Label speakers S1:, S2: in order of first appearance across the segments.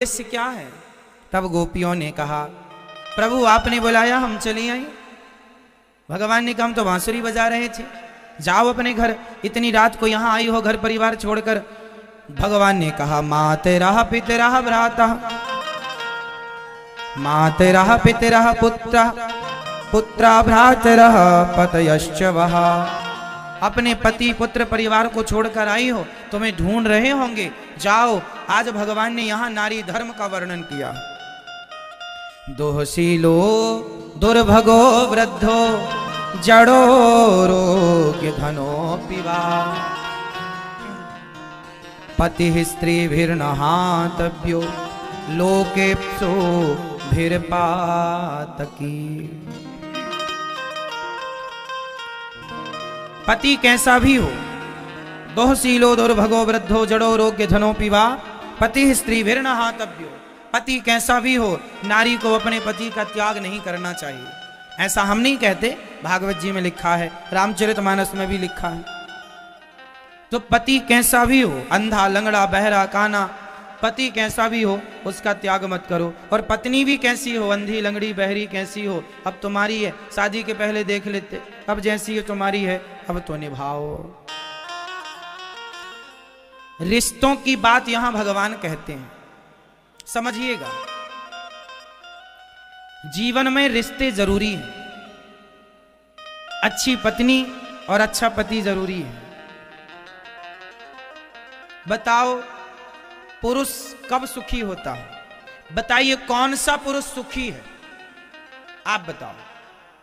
S1: उद्देश्य क्या है? तब गोपियों ने कहा, प्रभु आपने बुलाया, हम चले आए। भगवान ने कहा, हम तो बांसुरी बजा रहे थे, जाओ अपने घर, इतनी रात को यहां आई हो घर परिवार छोड़कर। भगवान ने कहा, मातरः पितरः भ्राता, मातरः पितरः पुत्रः, पुत्रा भ्रातरः पतयश्च वः। अपने पति पुत्र परिवार को छोड़कर आई हो, तुम्हें ढूंढ रहे होंगे, जाओ। आज भगवान ने यहां नारी धर्म का वर्णन किया। दोहशीलो दुर्भगो वृद्धो जड़ो रोग्य धनो पिवा, पति स्त्रीभिर्नहातव्यो लोकेप्सो भिर्पातकी। पति कैसा भी हो, दोहशीलो दुर्भगो वृद्धो जड़ो रोग्य धनो पिवा, पति स्त्रीभिर्नहातव्यो। पति कैसा भी हो, नारी को अपने पति का त्याग नहीं करना चाहिए। ऐसा हम नहीं कहते, भागवत जी में लिखा है, रामचरितमानस में भी लिखा है। तो पति कैसा भी हो, अंधा लंगड़ा बहरा काना, पति कैसा भी हो, उसका त्याग मत करो। और पत्नी भी कैसी हो, अंधी लंगड़ी बहरी कैसी हो, अब तुम्हारी है, शादी के पहले देख लेते, अब जैसी है तुम्हारी है, अब तो निभाओ। रिश्तों की बात यहां भगवान कहते हैं, समझिएगा। जीवन में रिश्ते जरूरी हैं, अच्छी पत्नी और अच्छा पति जरूरी है। बताओ पुरुष कब सुखी होता है? बताइए कौन सा पुरुष सुखी है? आप बताओ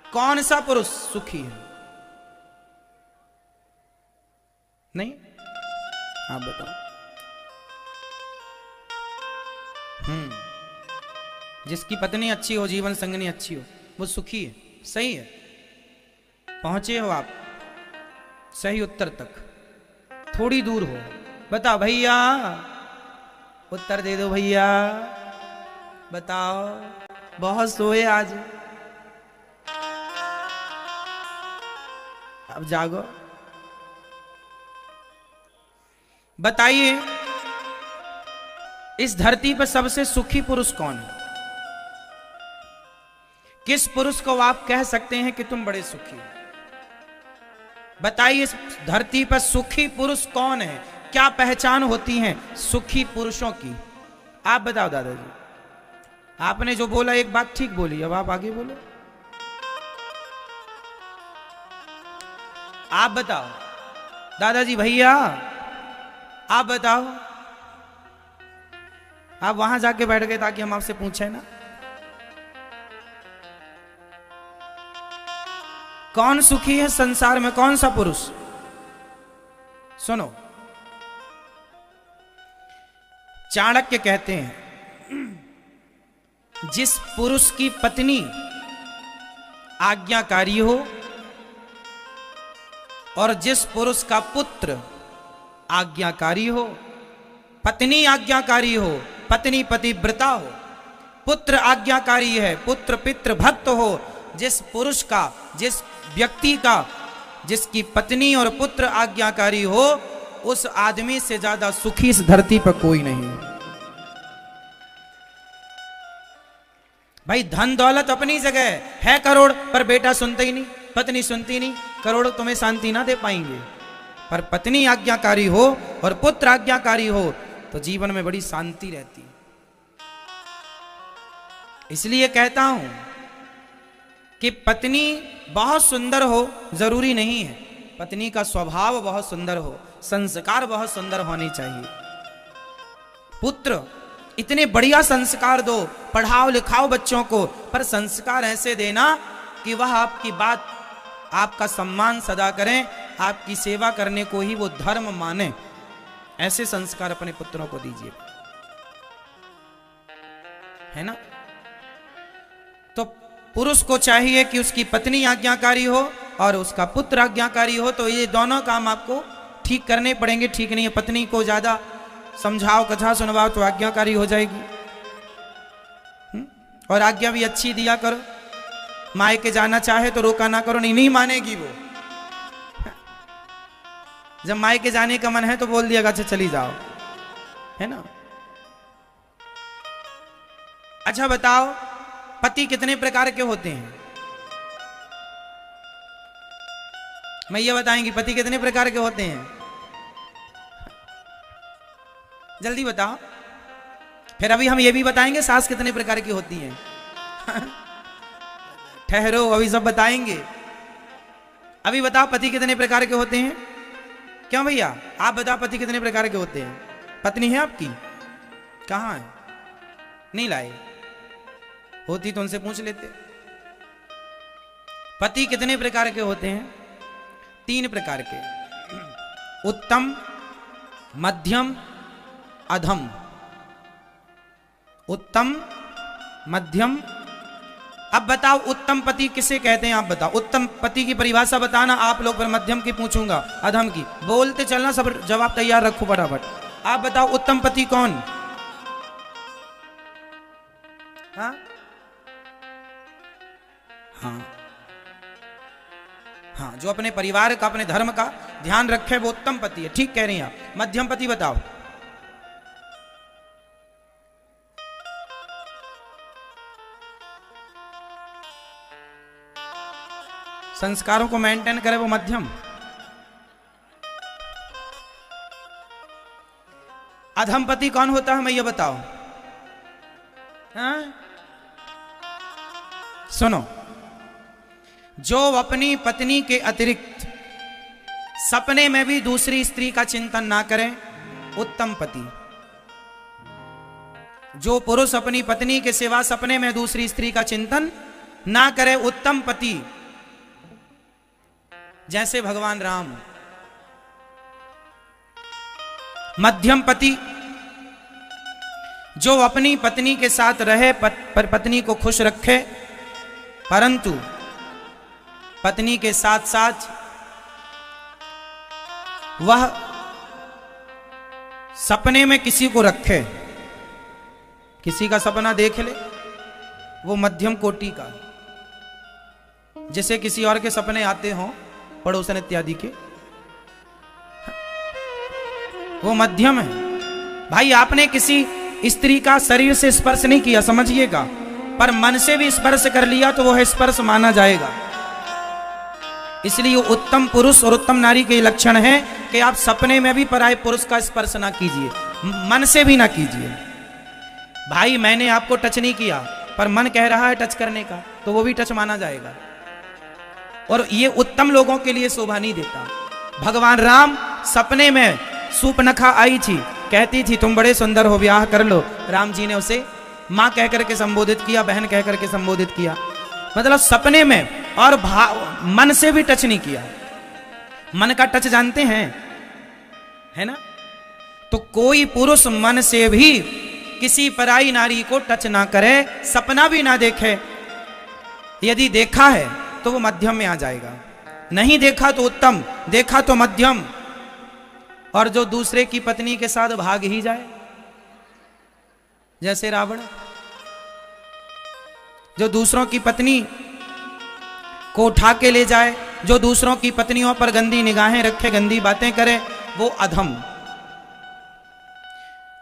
S1: कौन सा पुरुष सुखी है? नहीं, आप बताओ। जिसकी पत्नी अच्छी हो, जीवन संगनी अच्छी हो, वो सुखी है। सही है, पहुंचे हो आप सही उत्तर तक, थोड़ी दूर हो। बताओ भैया, उत्तर दे दो भैया, बताओ। बहुत सोए आज, अब जागो। बताइए इस धरती पर सबसे सुखी पुरुष कौन है? किस पुरुष को आप कह सकते हैं कि तुम बड़े सुखी हो? बताइए इस धरती पर सुखी पुरुष कौन है? क्या पहचान होती है सुखी पुरुषों की? आप बताओ दादाजी। आपने जो बोला एक बात ठीक बोली, अब आप आगे बोलो। आप बताओ दादाजी, भैया आप बताओ। आप वहां जाके बैठ गए ताकि हम आपसे पूछे ना। कौन सुखी है संसार में? कौन सा पुरुष? सुनो, चाणक्य कहते हैं, जिस पुरुष की पत्नी आज्ञाकारी हो और जिस पुरुष का पुत्र आज्ञाकारी हो, पत्नी आज्ञाकारी हो, पत्नी पतिव्रता हो, पुत्र आज्ञाकारी है, पुत्र पितृ भक्त हो, जिस पुरुष का, जिस व्यक्ति का, जिसकी पत्नी और पुत्र आज्ञाकारी हो, उस आदमी से ज्यादा सुखी इस धरती पर कोई नहीं है। भाई धन दौलत अपनी जगह है, करोड़, पर बेटा सुनते ही नहीं, पत्नी सुनती नहीं। करोड़ तुम्हें शांति ना दे पाएंगे, पर पत्नी आज्ञाकारी हो और पुत्र आज्ञाकारी हो तो जीवन में बड़ी शांति रहती। इसलिए कहता हूं कि पत्नी बहुत सुंदर हो जरूरी नहीं है, पत्नी का स्वभाव बहुत सुंदर हो, संस्कार बहुत सुंदर होने चाहिए। पुत्र इतने बढ़िया संस्कार दो, पढ़ाओ लिखाओ बच्चों को, पर संस्कार ऐसे देना कि वह आपकी बात, आपका सम्मान सदा करें, आपकी सेवा करने को ही वो धर्म माने। ऐसे संस्कार अपने पुत्रों को दीजिए, है ना। तो पुरुष को चाहिए कि उसकी पत्नी आज्ञाकारी हो और उसका पुत्र आज्ञाकारी हो, तो ये दोनों काम आपको ठीक करने पड़ेंगे। ठीक नहीं है, पत्नी को ज्यादा समझाओ, कथा सुनवाओ तो आज्ञाकारी हो जाएगी, और आज्ञा भी अच्छी दिया करो। मायके जाना चाहे तो रोका ना करो, नहीं मानेगी वो। जब मायके जाने का मन है तो बोल दिया, अच्छा चली जाओ, है ना। अच्छा बताओ, पति कितने प्रकार के होते हैं? मैं ये बताएंगी पति कितने प्रकार के होते हैं? जल्दी बताओ। फिर अभी हम ये भी बताएंगे सास कितने प्रकार की होती हैं। ठहरो, अभी सब बताएंगे। अभी बताओ पति कितने प्रकार के होते हैं? क्यों भैया, आप बताओ पति कितने प्रकार के होते हैं? पत्नी है आपकी? कहाँ है? नहीं लाए? होती तो उनसे पूछ लेते। पति कितने प्रकार के होते हैं? 3 प्रकार के, उत्तम, मध्यम, अधम। उत्तम, मध्यम। अब बताओ उत्तम पति किसे कहते हैं? आप बताओ, उत्तम पति की परिभाषा बताना आप लोग, पर मध्यम की पूछूंगा, अधम की। बोलते चलना, सब जवाब तैयार रखो फटाफट। आप बताओ उत्तम पति कौन? हाँ हाँ हाँ, जो अपने परिवार का, अपने धर्म का ध्यान रखे वो उत्तम पति है। ठीक कह रही हैं आप। मध्यम पति बताओ। संस्कारों को मेंटेन करे वो मध्यम। अधम पति कौन होता है? मैं ये बताओ। हाँ? सुनो, जो अपनी पत्नी के अतिरिक्त सपने में भी दूसरी स्त्री का चिंतन ना करे, उत्तम पति। जो पुरुष अपनी पत्नी के सिवा सपने में दूसरी स्त्री का चिंतन ना करे, उत्तम पति। जैसे भगवान राम। मध्यम पति, जो अपनी पत्नी के साथ रहे पर पत्नी को खुश रखे, परंतु पत्नी के साथ साथ वह सपने में किसी को रखे, किसी का सपना देख ले, वो मध्यम कोटि का। जैसे किसी और के सपने आते हों, पड़ोसन इत्यादि के, वो मध्यम है। भाई आपने किसी स्त्री का शरीर से स्पर्श नहीं किया, समझिएगा, पर मन से भी स्पर्श कर लिया तो वह स्पर्श माना जाएगा। इसलिए उत्तम पुरुष और उत्तम नारी के लक्षण है कि आप सपने में भी पराये पुरुष का स्पर्श ना कीजिए, मन से भी ना कीजिए। भाई मैंने आपको टच नहीं किया, पर मन कह रहा है टच करने का, तो वो भी टच माना जाएगा। और ये उत्तम लोगों के लिए शोभा नहीं देता। भगवान राम सपने में सूपनखा आई थी, कहती थी तुम बड़े सुंदर हो, ब्याह कर लो। राम जी ने उसे मां कहकर के संबोधित किया, बहन कहकर के संबोधित किया। मतलब सपने में, और मन से भी टच नहीं किया। मन का टच जानते हैं, है ना? तो कोई पुरुष मन से भी किसी पराई नारी को टच ना करे, सपना भी ना देखे। यदि देखा है तो वो मध्यम में आ जाएगा, नहीं देखा तो उत्तम, देखा तो मध्यम। और जो दूसरे की पत्नी के साथ भाग ही जाए, जैसे रावण, जो दूसरों की पत्नी को उठा के ले जाए, जो दूसरों की पत्नियों पर गंदी निगाहें रखे, गंदी बातें करे, वो अधम,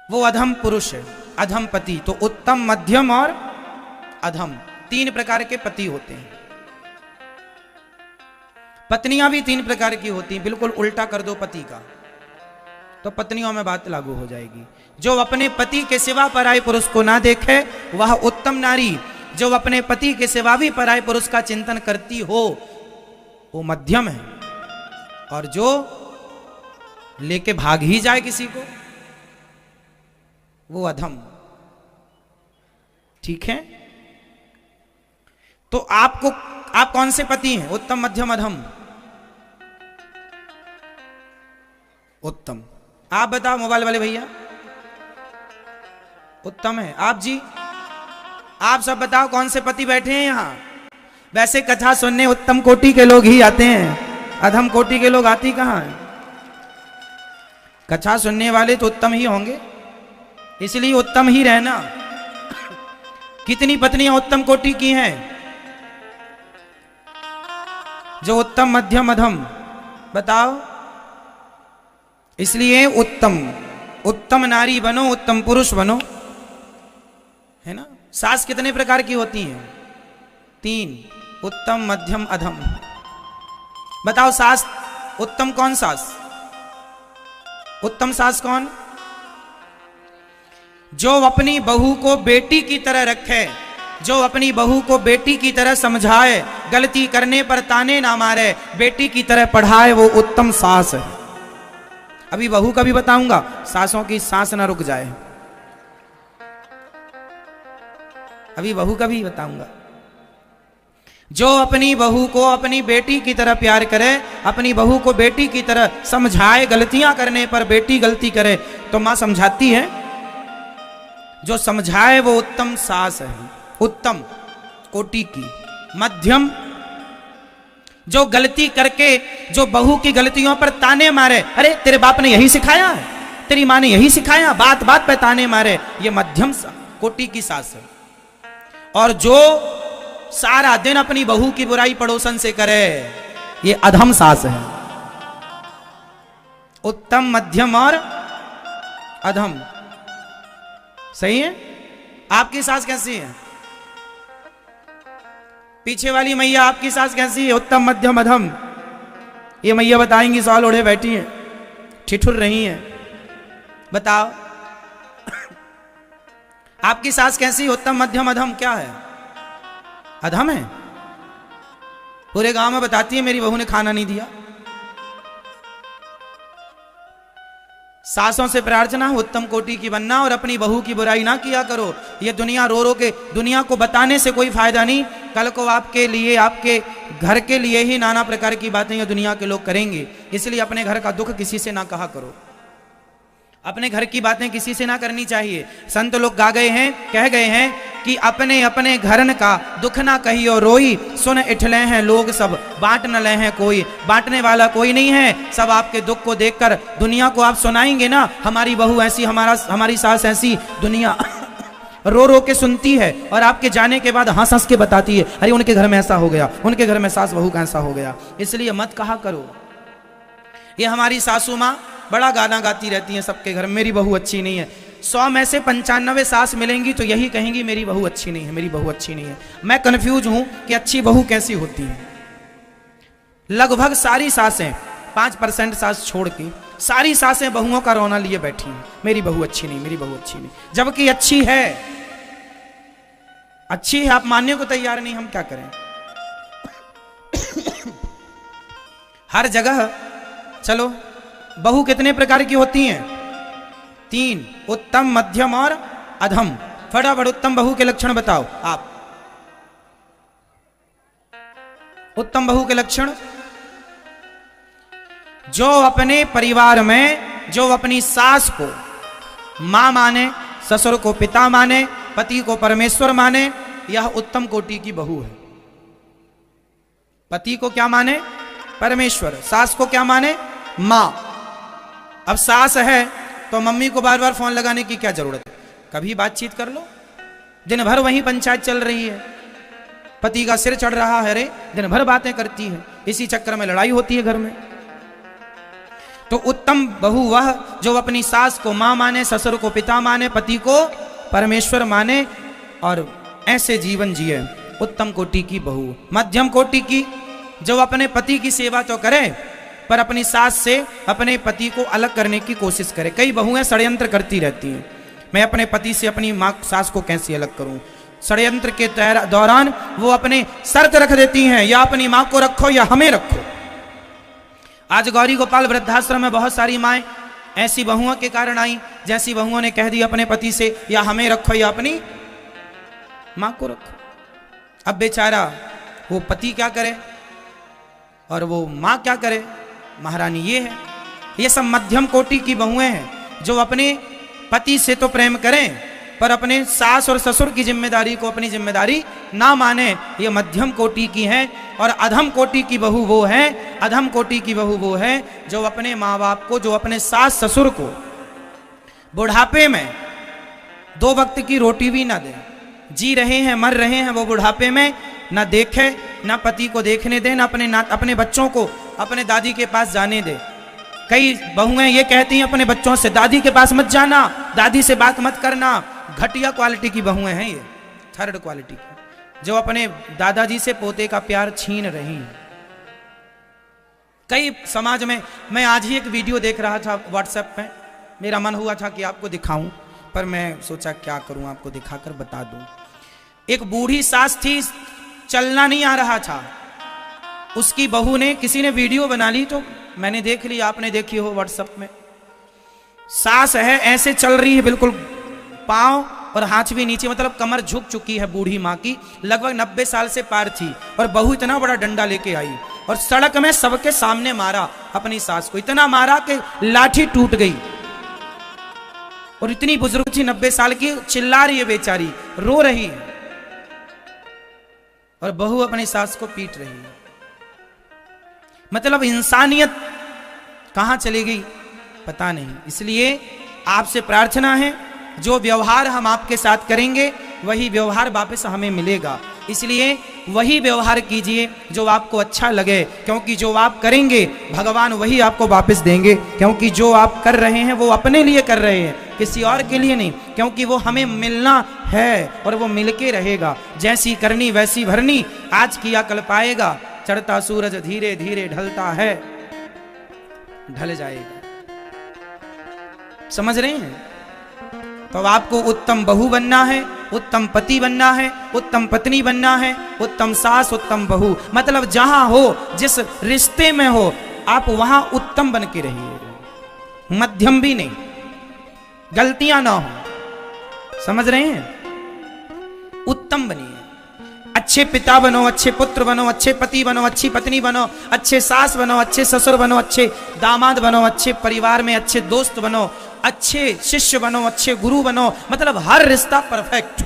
S1: वो अधम पुरुष है, अधम पति। तो उत्तम, मध्यम और अधम 3 प्रकार के पति होते हैं। पत्नियां भी 3 प्रकार की होती हैं। बिल्कुल उल्टा कर दो पति का तो पत्नियों में बात लागू हो जाएगी। जो अपने पति के सिवा पराये पुरुष को ना देखे वह उत्तम नारी, जो अपने पति के सिवा भी पराये पुरुष का चिंतन करती हो वो मध्यम है, और जो लेके भाग ही जाए किसी को वो अधम। ठीक है? तो आप कौन से पति हैं? उत्तम, मध्यम, अधम? उत्तम। आप बताओ मोबाइल वाले भैया। उत्तम है। आप जी, आप सब बताओ कौन से पति बैठे हैं यहां? वैसे कथा सुनने उत्तम कोटि के लोग ही आते हैं, अधम कोटि के लोग आती कहां हैं? कथा सुनने वाले तो उत्तम ही होंगे, इसलिए उत्तम ही रहना। कितनी पत्नियां उत्तम कोटि की हैं? जो उत्तम, मध्यम, अधम बताओ। इसलिए उत्तम नारी बनो, उत्तम पुरुष बनो, है ना। सास कितने प्रकार की होती हैं? 3, उत्तम, मध्यम, अधम। बताओ सास उत्तम कौन? सास उत्तम सास कौन? जो अपनी बहू को बेटी की तरह रखे, जो अपनी बहू को बेटी की तरह समझाए, गलती करने पर ताने ना मारे, बेटी की तरह पढ़ाए, वो उत्तम सास है। अभी बहू का भी बताऊंगा, सासों की सांस ना रुक जाए। अभी बहू का भी बताऊंगा। जो अपनी बहू को अपनी बेटी की तरह प्यार करे, अपनी बहू को बेटी की तरह समझाए, गलतियां करने पर बेटी गलती करे तो मां समझाती है, जो समझाए वो उत्तम सास है, उत्तम कोटि की। मध्यम, जो गलती करके जो बहू की गलतियों पर ताने मारे, अरे तेरे बाप ने यही सिखाया है, तेरी मां ने यही सिखाया, बात बात पे ताने मारे, ये मध्यम कोटि की सास है। और जो सारा दिन अपनी बहू की बुराई पड़ोसन से करे, ये अधम सास है। उत्तम, मध्यम और अधम, सही है। आपकी सास कैसी है? पीछे वाली मैया, आपकी सास कैसी है? उत्तम, मध्यम, अधम? ये मैया बताएंगी, सवाल ओढ़े बैठी हैं, ठिठुर रही हैं। बताओ आपकी सास कैसी? उत्तम, मध्यम, अधम? क्या है? अधम है। पूरे गांव में बताती है मेरी बहू ने खाना नहीं दिया। सासों से प्रार्थना उत्तम कोटि की बनना और अपनी बहू की बुराई ना किया करो। ये दुनिया रो रो के, दुनिया को बताने से कोई फायदा नहीं। कल को आपके लिए, आपके घर के लिए ही नाना प्रकार की बातें ये दुनिया के लोग करेंगे। इसलिए अपने घर का दुख किसी से ना कहा करो, अपने घर की बातें किसी से ना करनी चाहिए। संत लोग गा गए हैं, कह गए हैं कि अपने अपने घरन का दुख ना कहियो रोई, सुन इठले हैं लोग सब बांट न ले हैं कोई। बांटने वाला कोई नहीं है, सब आपके दुख को देखकर दुनिया को आप सुनाएंगे ना, हमारी बहू ऐसी, हमारी सास ऐसी। दुनिया रो रो के सुनती है और आपके जाने के बाद हंस हंस के बताती है, अरे उनके घर में ऐसा हो गया, उनके घर में सास बहू का ऐसा हो गया। इसलिए मत कहा करो। ये हमारी सासू माँ बड़ा गाना गाती रहती हैं सबके घर में, मेरी बहू अच्छी नहीं है। 100 में से 95 सास मिलेंगी तो यही कहेंगी मेरी बहू अच्छी नहीं है, मेरी बहू अच्छी नहीं है। मैं कंफ्यूज हूं कि अच्छी बहू कैसी होती है। लगभग सारी सासें, 5% सास छोड़ के सारी सासें बहुओं का रोना लिए बैठी हैं, मेरी बहू अच्छी नहीं, मेरी बहू अच्छी नहीं। जबकि अच्छी है, अच्छी है, आप मानने को तैयार नहीं, हम क्या करें। हर जगह चलो। बहू कितने प्रकार की होती हैं? 3, उत्तम, मध्यम और अधम। फटाफट उत्तम बहू के लक्षण बताओ आप। उत्तम बहू के लक्षण, जो अपने परिवार में, जो अपनी सास को मां माने, ससुर को पिता माने, पति को परमेश्वर माने, यह उत्तम कोटि की बहू है। पति को क्या माने? परमेश्वर। सास को क्या माने? मां। अब सास है तो मम्मी को बार बार फोन लगाने की क्या जरूरत है? कभी बातचीत कर लो। दिन भर वहीं पंचायत चल रही है, पति का सिर चढ़ रहा है, रे दिन भर बातें करती है, इसी चक्कर में लड़ाई होती है घर में। तो उत्तम बहू वह जो अपनी सास को मां माने, ससुर को पिता माने, पति को परमेश्वर माने और ऐसे जीवन जिए, उत्तम कोटि की बहू। मध्यम कोटि की, जो अपने पति की सेवा तो करे पर अपनी सास से अपने पति को अलग करने की कोशिश करे। कई बहुएं षड्यंत्र करती रहती हैं, मैं अपने पति से अपनी माँ सास को कैसे अलग करूं। षड्यंत्र के दौरान वो अपने शर्त रख देती हैं, या अपनी माँ को रखो या हमें रखो। आज गौरी गोपाल वृद्धाश्रम में बहुत सारी माएँ ऐसी बहुओं के कारण आई, जैसी बहुओं ने कह दी अपने पति से या हमें रखो या अपनी माँ को रखो। अब बेचारा वो पति क्या करे और वो माँ क्या करे, महारानी ये है। ये सब मध्यम कोटि की बहुएं हैं, जो अपने पति से तो प्रेम करें पर अपने सास और ससुर की जिम्मेदारी को अपनी जिम्मेदारी ना माने, ये मध्यम कोटि की हैं। और अधम कोटि की बहू वो है, अधम कोटि की बहू वो है जो अपने माँ बाप को, जो अपने सास ससुर को बुढ़ापे में 2 वक्त की रोटी भी ना दे। जी रहे हैं, मर रहे हैं, वो बुढ़ापे में ना देखे, ना पति को देखने दे, ना अपने बच्चों को अपने दादी के पास जाने दे। कई बहुएं ये कहती हैं अपने बच्चों से, दादी के पास मत जाना, दादी से बात मत करना, घटिया क्वालिटी की बहुएं हैं ये, थर्ड क्वालिटी की, जो अपने दादाजी से पोते का प्यार छीन रही हैं। कई समाज में, मैं आज ही एक वीडियो देख रहा था व्हाट्सएप पे, मेरा मन हुआ था कि आपको दिखाऊं, पर मैं सोचा क्या करूं, आपको दिखाकर बता दूं। एक बूढ़ी सास थी, चलना नहीं आ रहा था, उसकी बहू ने, किसी ने वीडियो बना ली तो मैंने देख ली, आपने देखी हो व्हाट्सएप में। सास है ऐसे चल रही है, बिल्कुल पांव और हाथ भी नीचे, मतलब कमर झुक चुकी है बूढ़ी माँ की, लगभग 90 साल से पार थी, और बहू इतना बड़ा डंडा लेके आई और सड़क में सबके सामने मारा अपनी सास को, इतना मारा कि लाठी टूट गई। और इतनी बुजुर्ग थी, 90 साल की, चिल्ला रही है बेचारी, रो रही है, और बहू अपनी सास को पीट रही है। मतलब इंसानियत कहां चली गई पता नहीं। इसलिए आपसे प्रार्थना है, जो व्यवहार हम आपके साथ करेंगे वही व्यवहार वापस हमें मिलेगा, इसलिए वही व्यवहार कीजिए जो आपको अच्छा लगे, क्योंकि जो आप करेंगे भगवान वही आपको वापस देंगे, क्योंकि जो आप कर रहे हैं वो अपने लिए कर रहे हैं, किसी और के लिए नहीं, क्योंकि वो हमें मिलना है और वो मिलके रहेगा। जैसी करनी वैसी भरनी, आज किया कल पाएगा, चढ़ता सूरज धीरे धीरे ढलता है, ढल जाएगा। समझ रहे हैं? तो आपको उत्तम बहू बनना है, उत्तम पति बनना है, उत्तम पत्नी बनना है, उत्तम सास, उत्तम बहू, मतलब जहां हो, जिस रिश्ते में हो, आप वहां उत्तम बन के रहिए, मध्यम भी नहीं, गलतियां ना हो। समझ रहे हैं? उत्तम बनिए, अच्छे पिता बनो, अच्छे पुत्र बनो, अच्छे पति बनो, अच्छी पत्नी बनो, अच्छे सास बनो, अच्छे ससुर बनो, अच्छे दामाद बनो, अच्छे परिवार में अच्छे दोस्त बनो, अच्छे शिष्य बनो, अच्छे गुरु बनो, मतलब हर रिश्ता परफेक्ट।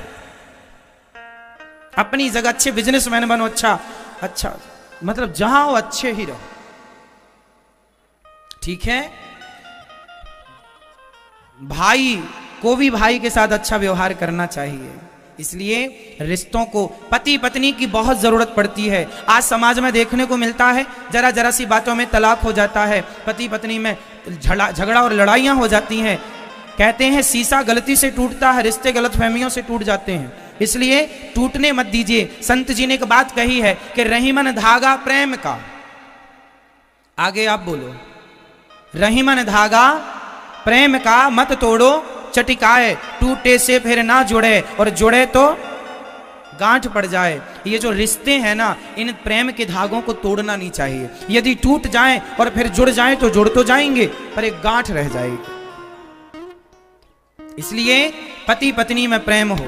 S1: अपनी जगह अच्छे बिजनेसमैन बनो, अच्छा मतलब जहां हो अच्छे ही रहो, ठीक है? भाई को भी भाई के साथ अच्छा व्यवहार करना चाहिए। इसलिए रिश्तों को, पति पत्नी की बहुत जरूरत पड़ती है। आज समाज में देखने को मिलता है, जरा जरा सी बातों में तलाक हो जाता है, पति पत्नी में झगड़ा और लड़ाइयां हो जाती हैं। कहते हैं शीशा गलती से टूटता है, रिश्ते गलत फहमियों से टूट जाते हैं, इसलिए टूटने मत दीजिए। संत जी ने एक बात कही है कि रहीमन धागा प्रेम का, आगे आप बोलो, रहीमन धागा प्रेम का मत तोड़ो चटिकाए, टूटे से फिर ना जुड़े और जुड़े तो गांठ पड़ जाए। ये जो रिश्ते हैं ना, इन प्रेम के धागों को तोड़ना नहीं चाहिए। यदि टूट जाएं और फिर जुड़ जाएं तो जुड़ तो जाएंगे, पर एक गांठ रह जाएगी। इसलिए पति पत्नी में प्रेम हो,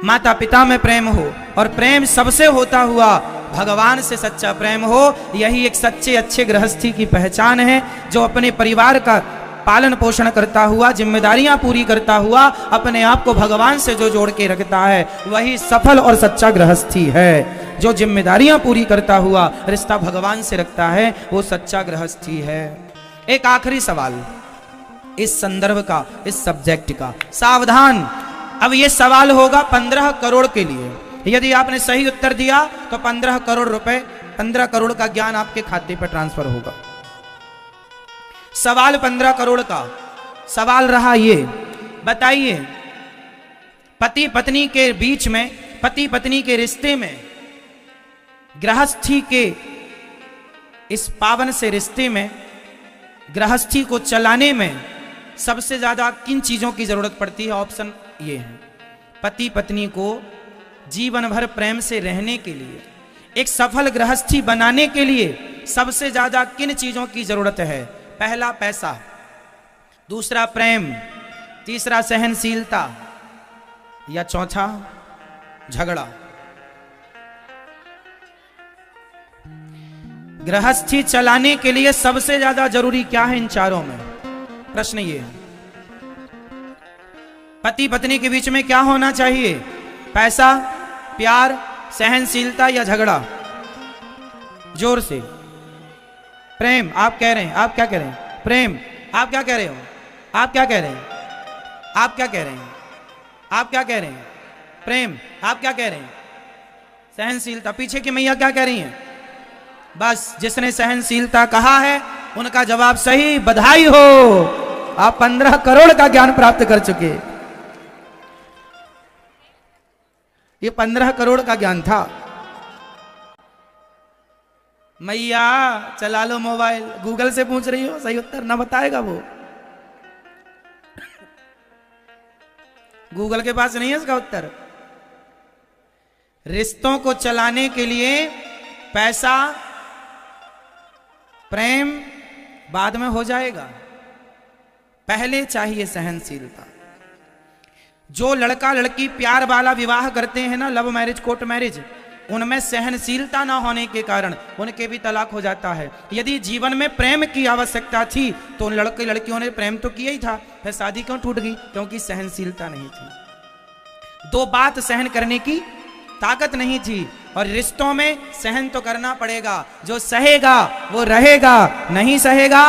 S1: माता पिता में प्रेम हो, और प्रेम सबसे होता हुआ भगवान से सच्चा प्रेम हो। यही एक सच्चे अच्छे गृहस्थी की पहचान है, जो अपने परिवार का पालन पोषण करता हुआ, जिम्मेदारियां पूरी करता हुआ, अपने आप को भगवान से जो जोड़ के रखता है, वही सफल और सच्चा गृहस्थी है। जो जिम्मेदारियां पूरी करता हुआ रिश्ता भगवान से रखता है, वो सच्चा गृहस्थी है। एक आखिरी सवाल इस संदर्भ का, इस सब्जेक्ट का, सावधान। अब ये सवाल होगा 15 करोड़ के लिए। यदि आपने सही उत्तर दिया तो 15 करोड़ रुपए, 15 करोड़ का ज्ञान आपके खाते पर ट्रांसफर होगा। सवाल 15 करोड़ का सवाल रहा, ये बताइए, पति पत्नी के बीच में, पति पत्नी के रिश्ते में, गृहस्थी के इस पावन से रिश्ते में, गृहस्थी को चलाने में सबसे ज्यादा किन चीजों की जरूरत पड़ती है? ऑप्शन ये है, पति पत्नी को जीवन भर प्रेम से रहने के लिए, एक सफल गृहस्थी बनाने के लिए सबसे ज्यादा किन चीजों की जरूरत है? पहला पैसा, दूसरा प्रेम, तीसरा सहनशीलता, या चौथा झगड़ा। गृहस्थी चलाने के लिए सबसे ज्यादा जरूरी क्या है इन चारों में? प्रश्न ये है। पति पत्नी के बीच में क्या होना चाहिए? पैसा, प्यार, सहनशीलता या झगड़ा? जोर से। प्रेम आप कह रहे हैं, आप क्या कह रहे हैं? प्रेम आप क्या कह रहे हो? आप क्या कह रहे हैं? आप क्या कह रहे हैं? आप क्या कह रहे हैं? प्रेम आप क्या कह रहे हैं? सहनशीलता। पीछे की मैया क्या कह रही हैं? बस जिसने सहनशीलता कहा है उनका जवाब सही, बधाई हो, आप 15 करोड़ का ज्ञान प्राप्त कर चुके। ये 15 करोड़ का ज्ञान था। मैया चला लो मोबाइल, गूगल से पूछ रही हो, सही उत्तर ना बताएगा वो। गूगल के पास नहीं है इसका उत्तर। रिश्तों को चलाने के लिए पैसा, प्रेम बाद में हो जाएगा, पहले चाहिए सहनशीलता। जो लड़का लड़की प्यार वाला विवाह करते हैं ना, लव मैरिज, कोर्ट मैरिज, उनमें सहनशीलता ना होने के कारण उनके भी तलाक हो जाता है। यदि जीवन में प्रेम की आवश्यकता थी तो उन लड़के लड़कियों ने प्रेम तो किया ही था, फिर शादी क्यों टूट गई? क्योंकि सहनशीलता नहीं थी, दो बात सहन करने की ताकत नहीं थी। और रिश्तों में सहन तो करना पड़ेगा, जो सहेगा वो रहेगा, नहीं सहेगा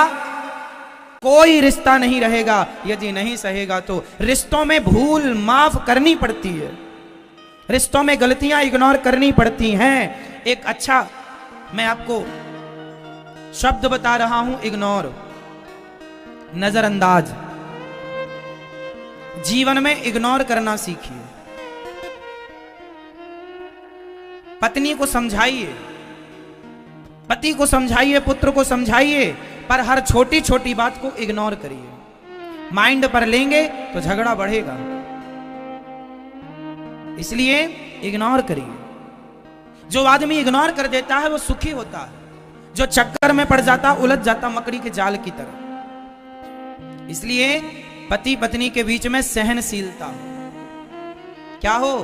S1: कोई रिश्ता नहीं रहेगा। यदि नहीं सहेगा तो रिश्तों में भूल माफ करनी पड़ती है, रिश्तों में गलतियां इग्नोर करनी पड़ती हैं। एक अच्छा मैं आपको शब्द बता रहा हूं, इग्नोर, नजरअंदाज। जीवन में इग्नोर करना सीखिए। पत्नी को समझाइए, पति को समझाइए, पुत्र को समझाइए, पर हर छोटी छोटी बात को इग्नोर करिए। माइंड पर लेंगे तो झगड़ा बढ़ेगा, इसलिए इग्नोर करिए। जो आदमी इग्नोर कर देता है वो सुखी होता है, जो चक्कर में पड़ जाता उलझ जाता मकड़ी के जाल की तरह। इसलिए पति पत्नी के बीच में सहनशीलता क्या हो,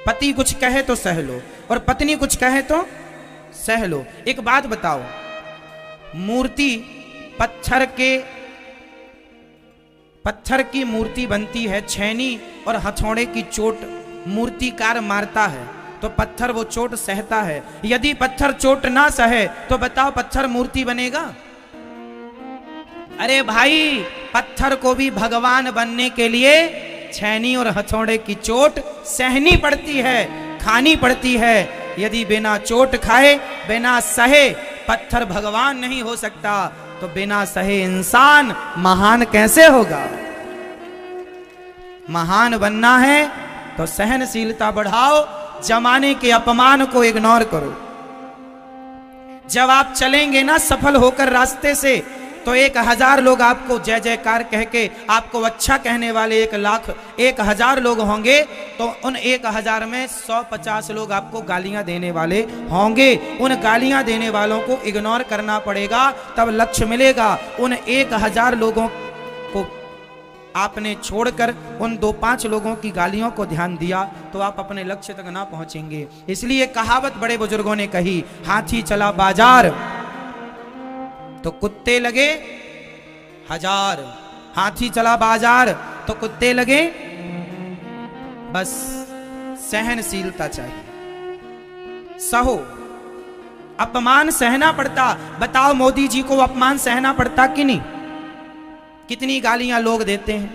S1: पति कुछ कहे तो सह लो और पत्नी कुछ कहे तो सह लो। एक बात बताओ, मूर्ति पत्थर की मूर्ति बनती है, छेनी और हथौड़े की चोट मूर्तिकार मारता है तो पत्थर वो चोट सहता है। यदि पत्थर चोट ना सहे तो बताओ पत्थर मूर्ति बनेगा? अरे भाई, पत्थर को भी भगवान बनने के लिए छेनी और हथौड़े की चोट सहनी पड़ती है, खानी पड़ती है। यदि बिना चोट खाए, बिना सहे पत्थर भगवान नहीं हो सकता, तो बिना सहे इंसान महान कैसे होगा? महान बनना है तो सहनशीलता बढ़ाओ, जमाने के अपमान को इग्नोर करो। जब आप चलेंगे ना सफल होकर रास्ते से, तो 1000 लोग आपको जय जयकार कह के आपको अच्छा कहने वाले 1000 लोग होंगे, तो उन 1000 में 150 लोग आपको गालियां देने वाले होंगे। उन गालियां देने वालों को इग्नोर करना पड़ेगा, तब लक्ष्य मिलेगा। उन 1000 लोगों को आपने छोड़कर उन 2-5 लोगों की गालियों को ध्यान दिया तो आप अपने लक्ष्य तक ना पहुंचेंगे। इसलिए कहावत बड़े बुजुर्गों ने कही, हाथी चला बाजार तो कुत्ते लगे 1000, हाथी चला बाजार तो कुत्ते लगे। बस सहनशीलता चाहिए, सहो। अपमान सहना पड़ता, बताओ मोदी जी को अपमान सहना पड़ता कि नहीं? कितनी गालियां लोग देते हैं,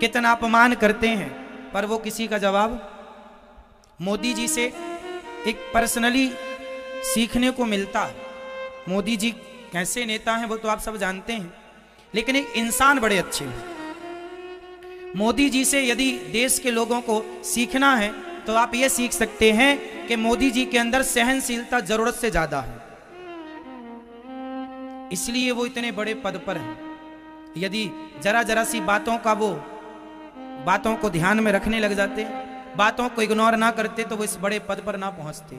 S1: कितना अपमान करते हैं, पर वो किसी का जवाब। मोदी जी से एक पर्सनली सीखने को मिलता है। मोदी जी कैसे नेता हैं वो तो आप सब जानते हैं, लेकिन एक इंसान बड़े अच्छे हैं। मोदी जी से यदि देश के लोगों को सीखना है तो आप ये सीख सकते हैं कि मोदी जी के अंदर सहनशीलता जरूरत से ज्यादा है, इसलिए वो इतने बड़े पद पर हैं। यदि जरा जरा सी बातों को ध्यान में रखने लग जाते, बातों को इग्नोर ना करते, तो वो इस बड़े पद पर ना पहुंचते।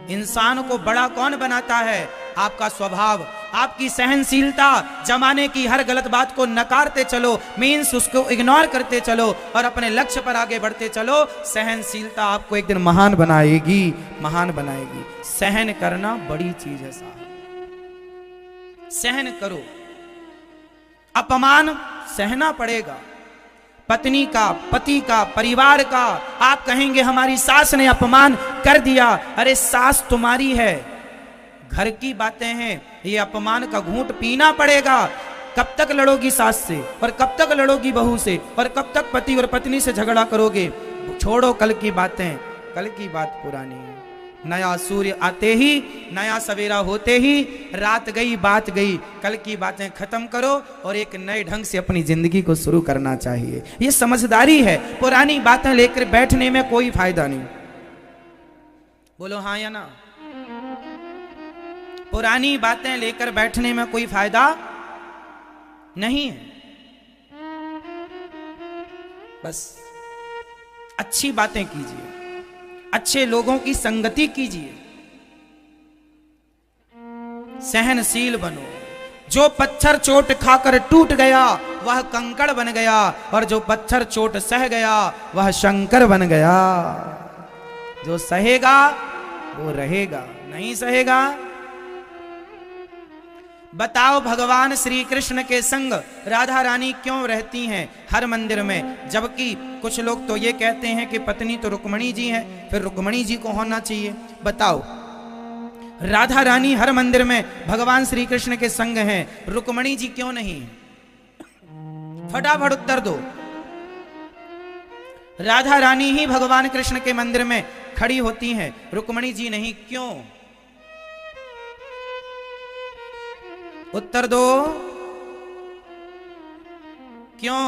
S1: इंसान को बड़ा कौन बनाता है? आपका स्वभाव, आपकी सहनशीलता। जमाने की हर गलत बात को नकारते चलो, मीन्स उसको इग्नोर करते चलो और अपने लक्ष्य पर आगे बढ़ते चलो। सहनशीलता आपको एक दिन महान बनाएगी, महान बनाएगी। सहन करना बड़ी चीज है साहब, सहन करो। अपमान सहना पड़ेगा, पत्नी का, पति का, परिवार का। आप कहेंगे हमारी सास ने अपमान कर दिया, अरे सास तुम्हारी है, घर की बातें हैं, ये अपमान का घूंट पीना पड़ेगा। कब तक लड़ोगी सास से, और कब तक लड़ोगी बहू से, और कब तक पति और पत्नी से झगड़ा करोगे? छोड़ो कल की बातें, कल की बात पुरानी है। नया सूर्य आते ही, नया सवेरा होते ही रात गई बात गई। कल की बातें खत्म करो और एक नए ढंग से अपनी जिंदगी को शुरू करना चाहिए। ये समझदारी है। पुरानी बातें लेकर बैठने में कोई फायदा नहीं। बोलो हाँ या ना? पुरानी बातें लेकर बैठने में कोई फायदा नहीं है। बस अच्छी बातें कीजिए, अच्छे लोगों की संगति कीजिए, सहनशील बनो। जो पत्थर चोट खाकर टूट गया वह कंकड़ बन गया, और जो पत्थर चोट सह गया वह शंकर बन गया। जो सहेगा वो रहेगा, नहीं सहेगा। बताओ भगवान श्री कृष्ण के संग राधा रानी क्यों रहती हैं हर मंदिर में, जबकि कुछ लोग तो ये कहते हैं कि पत्नी तो रुक्मणी जी हैं, फिर रुक्मणी जी को होना चाहिए। बताओ, राधा रानी हर मंदिर में भगवान श्री कृष्ण के संग हैं, रुक्मणी जी क्यों नहीं? फटाफट उत्तर दो। राधा रानी ही भगवान कृष्ण के मंदिर में खड़ी होती हैं, रुक्मणी जी नहीं, क्यों? उत्तर दो, क्यों?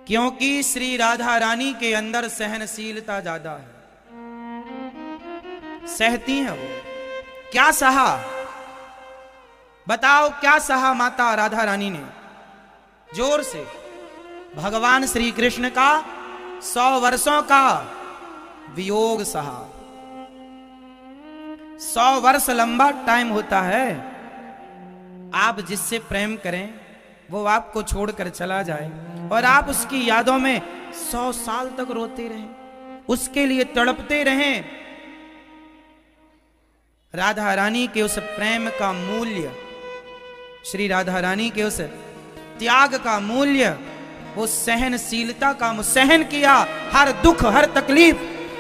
S1: क्योंकि श्री राधा रानी के अंदर सहनशीलता ज्यादा है, सहती हैं वो। क्या सहा? बताओ क्या सहा माता राधा रानी ने? जोर से। भगवान श्री कृष्ण का 100 वर्षों का वियोग सहा। 100 वर्ष लंबा टाइम होता है। आप जिससे प्रेम करें वो आपको छोड़कर चला जाए और आप उसकी यादों में 100 साल तक रोते रहें, उसके लिए तड़पते रहें। राधा रानी के उस प्रेम का मूल्य, श्री राधा रानी के उस त्याग का मूल्य, वो सहनशीलता का, सहन किया हर दुख हर तकलीफ,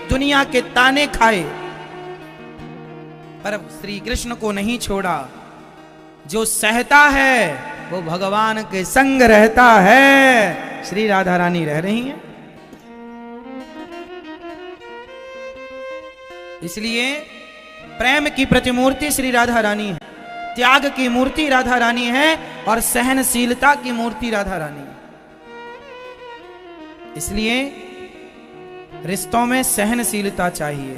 S1: दुनिया के ताने खाए, पर श्री कृष्ण को नहीं छोड़ा। जो सहता है वो भगवान के संग रहता है। श्री राधा रानी रह रही हैं। इसलिए प्रेम की प्रतिमूर्ति श्री राधा रानी है, त्याग की मूर्ति राधा रानी है, और सहनशीलता की मूर्ति राधा रानी है। इसलिए रिश्तों में सहनशीलता चाहिए।